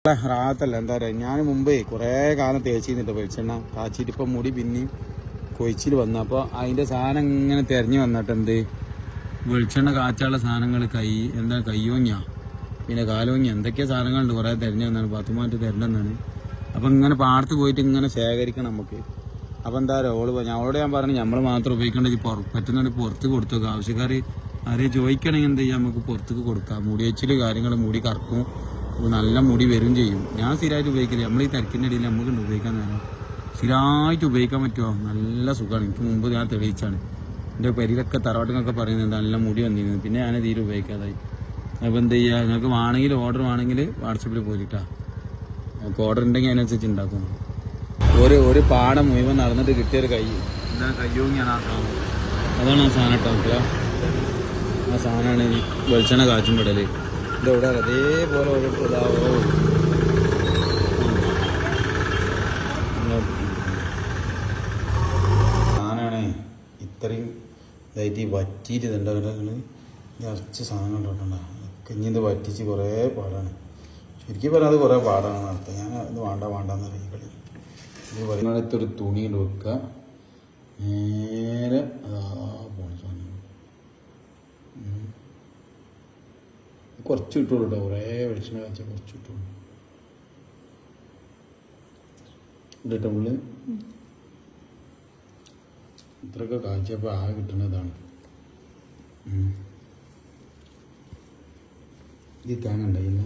റാത്തല്ല എന്താ പറയുക, ഞാൻ മുമ്പേ കുറേ കാലം തേച്ചിരുന്നിട്ട് വെളിച്ചെണ്ണ കാച്ചിട്ട് ഇപ്പം മുടി പിന്നെയും കൊഴിച്ചിൽ വന്നു. അപ്പോൾ അതിൻ്റെ സാധനം ഇങ്ങനെ തിരഞ്ഞു വന്നിട്ട് എന്ത് വെളിച്ചെണ്ണ കാച്ചാനുള്ള സാധനങ്ങൾ കയ്യോഞ്ഞ പിന്നെ കാലോഞ്ഞ എന്തൊക്കെയോ സാധനങ്ങളുണ്ട് കുറേ തിരഞ്ഞു വന്നാണ്, പത്തുമാറ്റ് തിരഞ്ഞെന്നാണ്. അപ്പം ഇങ്ങനെ പാടത്ത് പോയിട്ട് ഇങ്ങനെ ശേഖരിക്കണം നമുക്ക്. അപ്പം എന്താ പറയുക ഞങ്ങളോട് ഞാൻ പറഞ്ഞു നമ്മൾ മാത്രം ഉപയോഗിക്കേണ്ടത് പറ്റുന്നുണ്ടെങ്കിൽ പുറത്ത് കൊടുത്തു നോക്കുക. ആവശ്യക്കാർ ആരെയും ചോദിക്കണമെങ്കിൽ എന്ത് ചെയ്യാം, നമുക്ക് പുറത്തേക്ക് കൊടുക്കാം. മുടി വെച്ചിൽ കാര്യങ്ങൾ മുടി കറക്കും, നല്ല മുടി വരും ചെയ്യും. ഞാൻ സ്ഥിരമായിട്ട് ഉപയോഗിക്കില്ല, നമ്മൾ ഈ തിരക്കിൻ്റെ ഇടയിൽ നമുക്ക് ഉപയോഗിക്കാൻ നേരം സ്ഥിരമായിട്ട് ഉപയോഗിക്കാൻ പറ്റുമോ, നല്ല സുഖമാണ്. എനിക്ക് മുമ്പ് ഞാൻ തെളിയിച്ചാണ്, എൻ്റെ പെരിയിലൊക്കെ തറവാട്ടിനൊക്കെ പറയുന്നത് നല്ല മുടി വന്നിരുന്നത്. പിന്നെ ഞാൻ തീരെ ഉപയോഗിക്കാതായി. അപ്പോൾ എന്ത് ചെയ്യുക, നിങ്ങൾക്ക് വേണമെങ്കിൽ ഓർഡർ വേണമെങ്കിൽ വാട്സപ്പിൽ പോയിട്ടാ, നമുക്ക് ഓർഡർ ഉണ്ടെങ്കിൽ അതിനനുസരിച്ച് ഉണ്ടാക്കും. ഒരു പാടം മുഴുവൻ നടന്നിട്ട് കിട്ടിയൊരു കൈ എന്താണ് കയ്യോങ്ങിയാണ് ആ സാധനം. അതാണ് ആ സാധനം കേട്ടോ നോക്കുക. ആ സാധനമാണ് ഈ വെളിച്ചെണ്ണ കാച്ചും പെടൽ. ഇതെവിടെ അതേപോലെ ഓരോരുത്തർ ഇതാവോ സാധനമാണ്. ഇത്രയും ഇതായിട്ട് വറ്റിയിട്ട് ഇതുണ്ടാകുന്നത് നിറച്ച് സാധനം ഉണ്ടോട്ടുണ്ടോ. ഇഞ്ഞിത് വറ്റിച്ച് കുറേ പാടാണ്. ശരിക്കും പറഞ്ഞാൽ അത് കുറേ പാടാണ് നടത്തുക. ഞാൻ ഇത് വേണ്ടെന്ന് അറിയിക്കളി. ഇത് വരുന്നിടത്തൊരു തുണി വെക്കുക, നേരെ അതാ പോണ സാധനം കുറച്ച് ഇട്ടുള്ളൂ കേട്ടോ. കുറേ വെളിച്ചെണ്ണ കാച്ചാൽ കുറച്ച് ഇട്ടുള്ളൂ കേട്ടോ. ഉള്ളു ഇത്രയൊക്കെ കാച്ചപ്പോൾ ആകെ കിട്ടുന്നതാണ്. ഈ തേങ്ങ ഉണ്ടായില്ല.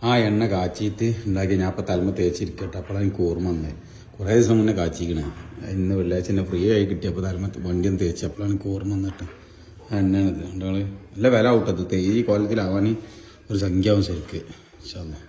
ആ എണ്ണ കാച്ചിയിട്ട് ഉണ്ടാക്കി ഞാൻ ഇപ്പോൾ തലമ തേച്ചിരിക്കട്ടെ. അപ്പോഴാണ് എനിക്ക് ഓർമ്മ വന്നത്. കുറേ ദിവസം മുന്നേ കാച്ചിക്കണേ. ഇന്ന് വെള്ളിയാഴ്ച തന്നെ ഫ്രീ ആയി കിട്ടിയപ്പോൾ തലമ വണ്ടിയൊന്നും തേച്ച്. അപ്പോഴാണ് എനിക്ക് ഓർമ്മ വന്നിട്ട് ആ എണ്ണയാണിത്. കണ്ടാൾ നല്ല വില ഔട്ടത്. ഈ കോലത്തിലാവാൻ ഒരു സംഖ്യ ആവും ശരിക്ക്. ഇൻഷാ അല്ലാഹ്.